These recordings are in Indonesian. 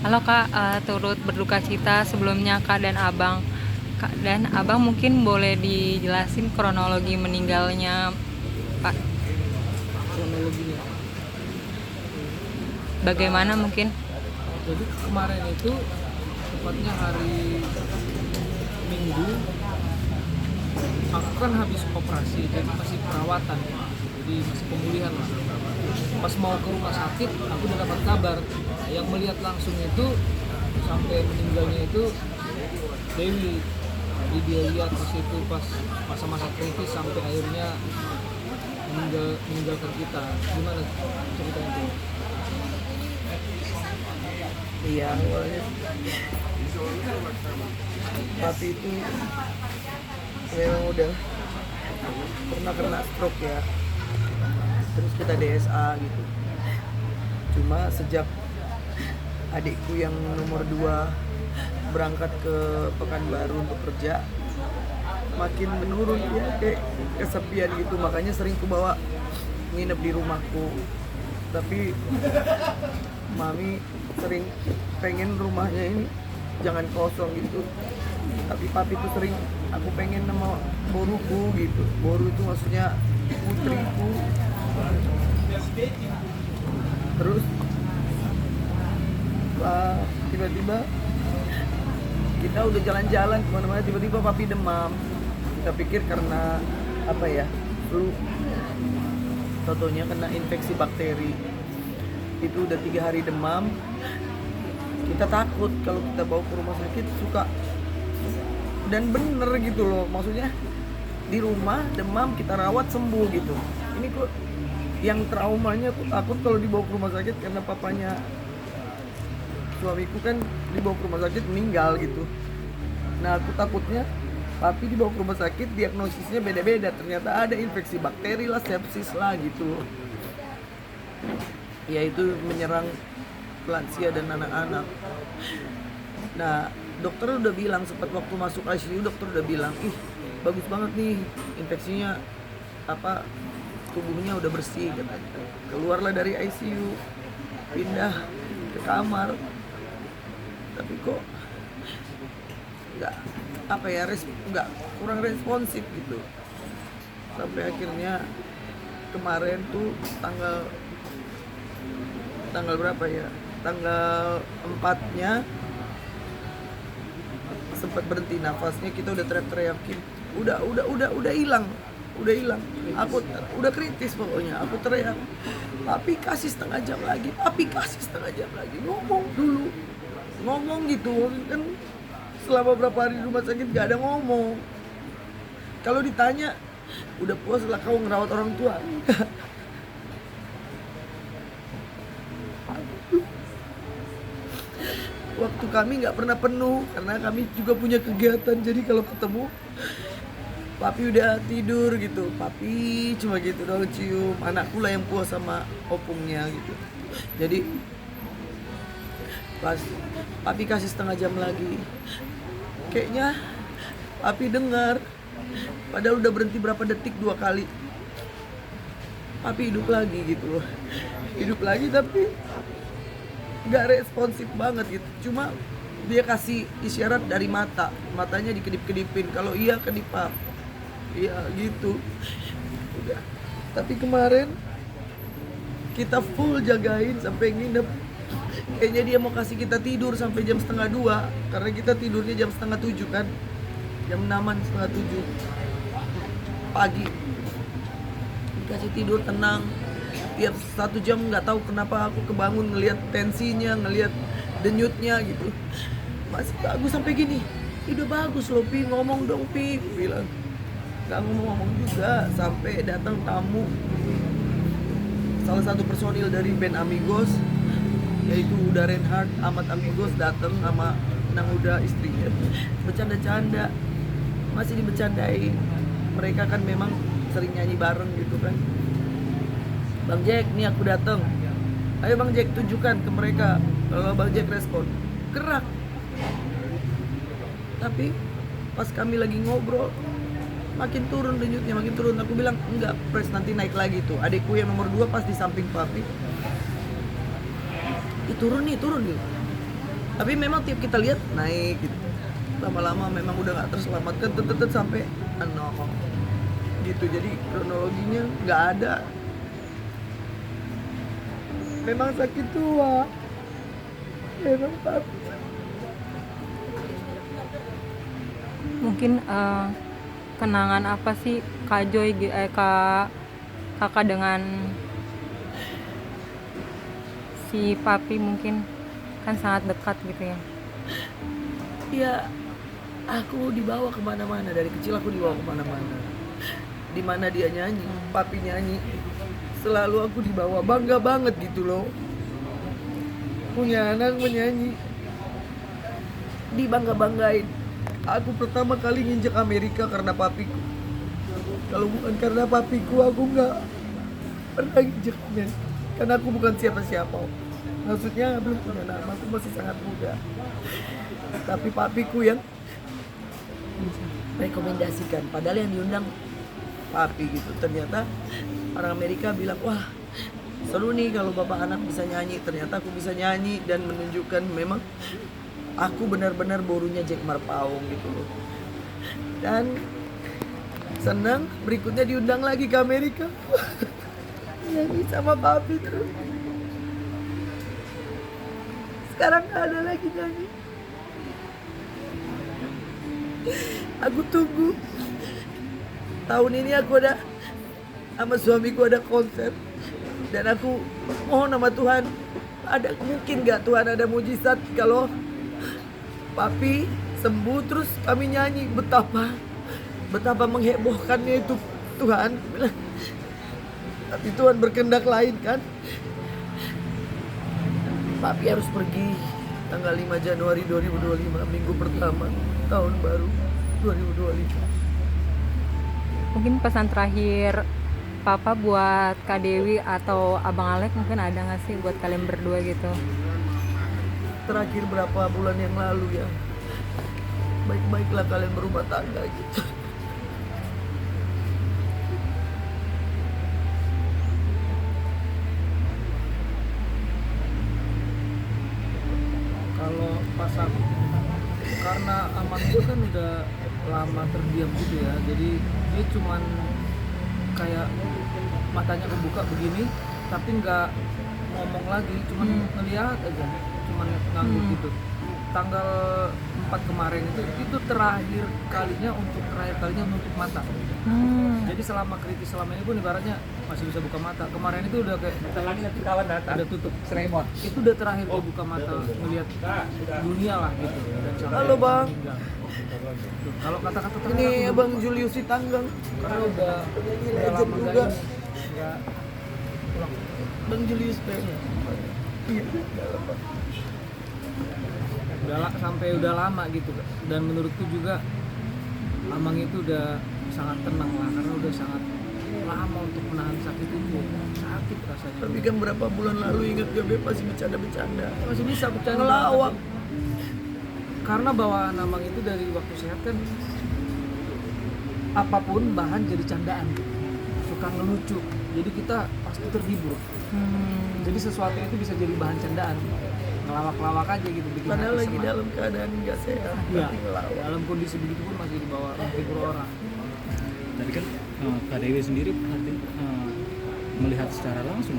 Halo Kak, turut berduka cita sebelumnya Kak dan Abang. Kak dan Abang mungkin boleh dijelasin kronologi meninggalnya Pak. Kronologinya. Bagaimana mungkin? Jadi kemarin itu tepatnya hari Minggu, aku kan habis operasi jadi masih perawatan, jadi masih pemulihan lah. Pas mau ke rumah sakit, aku udah dapat kabar. Yang melihat langsung itu sampai meninggalnya itu Dewi. Jadi dia lihat di situ pas masa-masa kritis sampai akhirnya meninggalkan kita. Gimana ceritanya itu? Iya, awalnya papi itu memang udah pernah kena stroke ya, terus kita DSA gitu. Cuma sejak adikku yang nomor 2 berangkat ke Pekanbaru untuk kerja, makin menurun ya, kayak kesepian gitu. Makanya sering ku bawa nginep di rumahku, tapi mami sering pengen rumahnya ini jangan kosong gitu. Tapi papi tuh sering, aku pengen sama boruku gitu. Boru itu maksudnya putriku. Terus tiba-tiba kita udah jalan-jalan kemana-mana, tiba-tiba papi demam. Kita pikir karena apa ya, flu. Totonya kena infeksi bakteri. Itu udah 3 hari demam. Kita takut kalau kita bawa ke rumah sakit suka, dan bener gitu loh, maksudnya di rumah demam kita rawat sembuh gitu. Ini kok yang traumanya aku takut kalau dibawa ke rumah sakit, karena papanya suamiku kan dibawa ke rumah sakit meninggal gitu. Nah aku takutnya papi dibawa ke rumah sakit diagnosisnya beda-beda, ternyata ada infeksi bakteri lah, sepsis lah gitu. Ya itu menyerang lansia dan anak-anak. Nah dokter udah bilang, sempat waktu masuk ICU dokter udah bilang, ih bagus banget nih infeksinya, apa, tubuhnya udah bersih katanya. Keluarlah dari ICU, pindah ke kamar, tapi kok nggak, apa ya, nggak, kurang responsif gitu. Sampai akhirnya kemarin tuh tanggal berapa ya, tanggal 4-nya sempat berhenti nafasnya. Kita udah teriak-teriakin, udah hilang, aku udah kritis pokoknya. Aku teriak, papi kasih setengah jam lagi, ngomong dulu, ngomong gitu kan. Selama berapa hari di rumah sakit gak ada ngomong. Kalau ditanya, udah puas lah kau ngerawat orang tua. Waktu kami nggak pernah penuh karena kami juga punya kegiatan. Jadi kalau ketemu papi udah tidur gitu, papi cuma gitu dong cium. Anakku lah yang puas sama opungnya gitu. Jadi pas papi kasih setengah jam lagi, kayaknya papi dengar, padahal udah berhenti berapa detik, 2 kali. Papi hidup lagi gitu loh, hidup lagi tapi nggak responsif banget gitu. Cuma dia kasih isyarat dari matanya dikedip-kedipin, kalau iya kedipap, iya gitu. Udah. Tapi kemarin kita full jagain sampai nginep. Kayaknya dia mau kasih kita tidur sampai jam 1:30, karena kita tidurnya jam 6:30 kan, jam 6-an, 6:30 pagi. Dikasih tidur tenang. Tiap 1 jam nggak tahu kenapa aku kebangun ngelihat tensinya, ngelihat denyutnya gitu. Masih bagus sampai gini. Udah bagus loh Pi, ngomong dong Pi, bilang. Gak ngomong juga, sampai datang tamu, salah satu personil dari band Amigos, yaitu Uda Reinhardt, Ahmad Amigos, datang sama Nang Uda istrinya. Bercanda-canda, masih dibercandain. Mereka kan memang sering nyanyi bareng gitu kan. Bang Jack, nih aku datang. Ayo Bang Jack, tunjukkan ke mereka. Kalau Bang Jack respon, gerak. Tapi pas kami lagi ngobrol, makin turun denyutnya, makin turun. Aku bilang, enggak, Pres, nanti naik lagi tuh. Adikku yang nomor 2 pas di samping papi. Turun nih gitu. Tapi memang tiap kita lihat naik gitu. Lama-lama memang udah nggak terselamatkan, tetep sampai gitu. Jadi kronologinya nggak ada. Memang sakit tua. Memang papi. Mungkin kenangan apa sih Kak Joy, kakak dengan si papi, mungkin kan sangat dekat gitu ya. Ya, aku dibawa kemana-mana, dari kecil aku dibawa kemana-mana. Di mana dia nyanyi, papi nyanyi, selalu aku dibawa, bangga banget gitu loh. Punya anak menyanyi, dibangga-banggain. Aku pertama kali nginjek Amerika karena papiku. Kalau bukan karena papiku, aku nggak pernah nginjek Amerika. Karena aku bukan siapa-siapa. Maksudnya belum punya nama, aku masih sangat muda. Tapi papiku yang rekomendasikan, padahal yang diundang papi gitu. Ternyata orang Amerika bilang, wah seru nih kalau bapak anak bisa nyanyi. Ternyata aku bisa nyanyi dan menunjukkan memang aku benar-benar borunya Jack Marpaung gitu loh. Dan senang berikutnya diundang lagi ke Amerika. Nyanyi sama papi terus. Sekarang gak ada lagi nyanyi. Aku tunggu. Tahun ini aku ada sama suamiku ada konser. Dan aku mohon sama Tuhan, ada mungkin gak Tuhan ada mujizat kalau papi sembuh terus kami nyanyi. Betapa menghebohkannya itu Tuhan. Tapi Tuhan berkehendak lain kan. Papi harus pergi tanggal 5 Januari 2025, minggu pertama tahun baru 2025. Mungkin pesan terakhir Papa buat Kak Dewi atau Abang Alek mungkin ada nggak sih buat kalian berdua gitu? Terakhir berapa bulan yang lalu ya, baik-baiklah kalian berumah tangga gitu. Kalau pas aku, karena Amang itu kan udah lama terdiam gitu ya, jadi dia cuman kayak matanya kebuka begini tapi nggak ngomong lagi, cuman ngeliat aja, cuman ngangguk gitu. Tanggal 4 kemarin itu terakhir kalinya nutup mata. Jadi selama kritis selama ini pun ibaratnya masih bisa buka mata. Kemarin itu udah kayak udah tutup seremon. Itu udah terakhir dia buka mata melihat dunia lah gitu. Dan sampai Halo Bang, meninggal. Tuh, kalau kata-kata ini Abang Julius Tanggang, karena udah legend lama juga. nggak pulang. Bang Julius kayaknya. Iya. Sampai udah lama gitu. Dan menurutku juga Amang itu udah sangat tenang lah, karena udah sangat lama untuk menahan sakit itu. Sakit rasanya. Tapi kan berapa bulan lalu ingat gak Beb masih bercanda-bercanda. Masih bisa bercanda. Ngelawak. Karena bawaan Amang itu dari waktu sehat kan apapun bahan jadi candaan, suka ngelucu, jadi kita pasti terhibur. Jadi sesuatu itu bisa jadi bahan candaan, ngelawak-lawak aja gitu, bikin Padahal hati lagi senang. dalam keadaan nggak sehat, Iya, tapi ngelawak. dalam kondisi begitu pun masih dibawa menghibur orang. Tadi kan Kak Dewi sendiri melihat secara langsung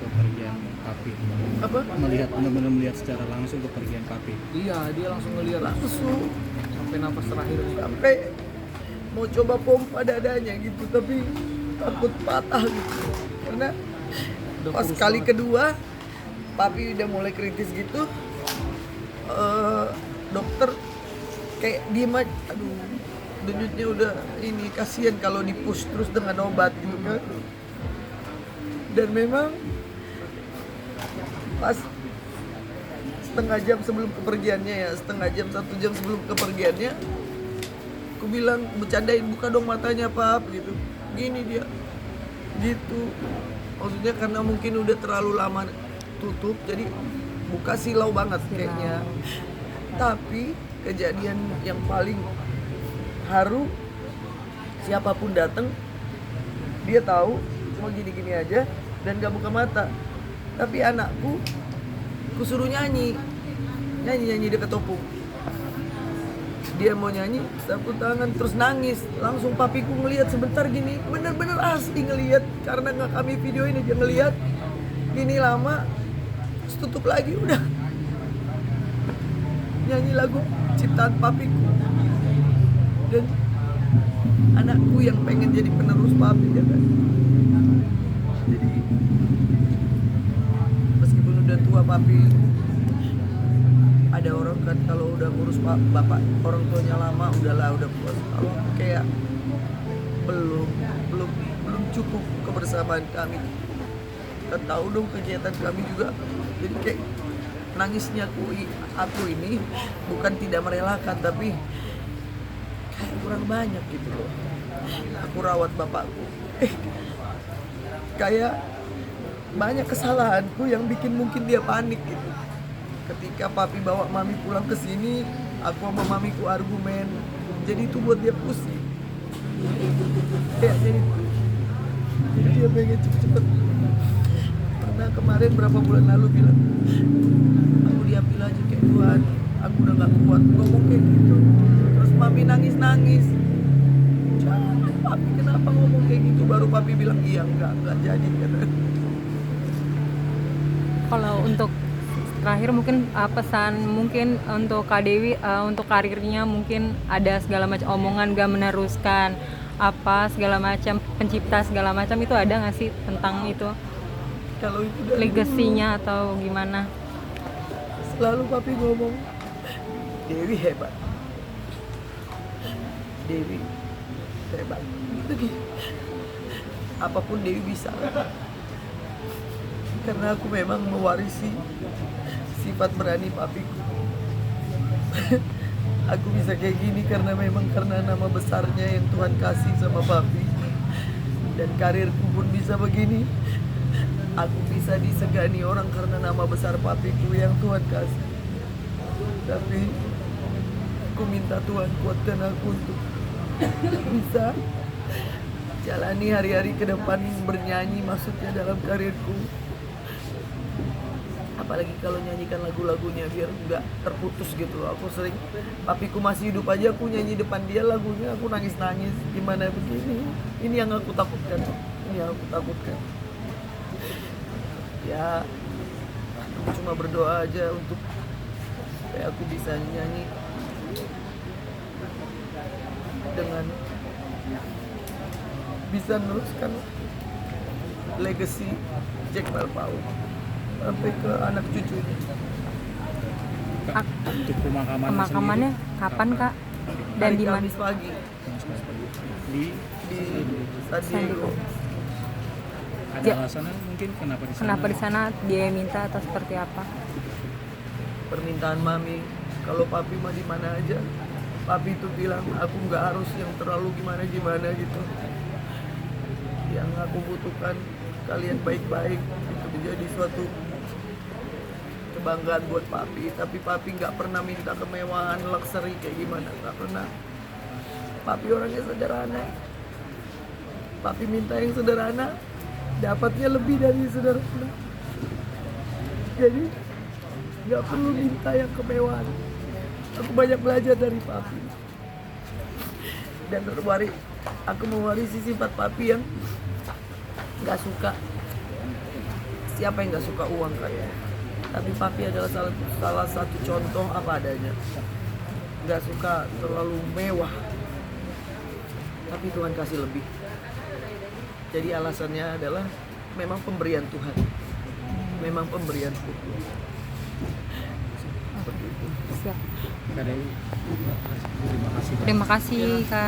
kepergian papi. Apa? Benar-benar melihat secara langsung kepergian papi. Iya, dia langsung ngeliat Langsung sampai nafas terakhir. sampai mau coba pompa dadanya gitu, tapi takut patah gitu. Karena Udah pas kurus kali banget. kedua papi udah mulai kritis gitu, dokter kayak diem aja, aduh denyutnya udah ini, kasihan kalau dipush terus dengan obat gitu kan. Dan memang pas setengah jam sebelum kepergiannya ya, setengah jam, 1 jam sebelum kepergiannya, aku bilang, bercandain, buka dong matanya Pap gitu. Gini dia gitu, maksudnya karena mungkin udah terlalu lama tutup, jadi buka silau banget kayaknya. Tapi kejadian yang paling haru, siapapun datang dia tahu cuma gini-gini aja dan gak buka mata. Tapi anakku, ku suruh nyanyi nyanyi dekat opung. Dia mau nyanyi, sapu tangan, terus nangis. Langsung papiku ngelihat sebentar gini, bener-bener asli ngelihat. Karena nggak kami video ini, dia ngelihat gini lama, terus tutup lagi, udah. Nyanyi lagu ciptaan papiku. Dan anakku yang pengen jadi penerus papi, ya kan. Jadi, meskipun udah tua papi, ada orang kan kalau udah ngurus bapak orang tuanya lama udahlah udah puas. Kalau kayak belum cukup kebersamaan kami. Kita tahu dong kegiatan kami juga. Jadi kayak nangisnya aku ini bukan tidak merelakan, tapi kayak kurang banyak gitu loh. Aku rawat bapakku. Kayak banyak kesalahanku yang bikin mungkin dia panik gitu. Ketika papi bawa mami pulang ke sini, aku sama mamiku argumen. Jadi itu buat dia pusing. Kayak jadi dia pengen cepet-cepet. Karena kemarin berapa bulan lalu bilang, aku diambil aja kayak Tuhan, aku udah gak kuat ngomong kayak gitu. Terus mami nangis-nangis. Jangan papi, kenapa ngomong kayak gitu? Baru papi bilang, iya enggak jadi. Kalau untuk terakhir mungkin pesan mungkin untuk Kak Dewi, untuk karirnya mungkin ada segala macam omongan gak meneruskan apa segala macam, pencipta segala macam, itu ada nggak sih tentang itu? Kalau itu dari Legasinya atau gimana? selalu papi ngomong, Dewi hebat, Dewi hebat. Gitu. Apapun Dewi bisa. Karena aku memang mewarisi sifat berani papiku. Aku bisa kayak gini karena nama besarnya yang Tuhan kasih sama papi. Dan karirku pun bisa begini. Aku bisa disegani orang karena nama besar papiku yang Tuhan kasih. Tapi aku minta Tuhan kuatkan aku untuk bisa jalani hari-hari ke depan bernyanyi, maksudnya dalam karirku. Apalagi kalau nyanyikan lagu-lagunya biar nggak terputus gitu loh. Aku sering, papiku masih hidup aja aku nyanyi depan dia lagunya, aku nangis-nangis. Gimana begini? Ini yang aku takutkan. Ini yang aku takutkan. Ya, aku cuma berdoa aja untuk supaya aku bisa nyanyi dengan bisa meneruskan legacy Jack Malpaut sampai ke anak cucunya. Kak, untuk Pemakamannya kapan Kak? Dan Hari di mana? Kamis pagi di di San Diego. ada Ya. alasannya mungkin kenapa di sana? Kenapa di sana dia minta atau seperti apa? Permintaan mami, kalau papi mah di mana aja. Papi itu bilang aku nggak harus yang terlalu gimana gitu. Yang aku butuhkan kalian baik-baik, itu menjadi suatu kebanggaan buat papi. Tapi papi nggak pernah minta kemewahan, luxury kayak gimana, nggak pernah. Papi orangnya sederhana. Papi minta yang sederhana, dapatnya lebih dari sederhana. Jadi nggak perlu minta yang kemewahan. Aku banyak belajar dari papi. Dan aku mewarisi sifat papi yang nggak suka. Siapa yang nggak suka uang kan? Tapi papi adalah salah satu contoh apa adanya. Nggak suka terlalu mewah. Tapi Tuhan kasih lebih. Jadi alasannya adalah memang pemberian Tuhan. Memang pemberian Tuhan. Seperti itu. Siap. Kak Dewi, terima kasih. Terima kasih Kak.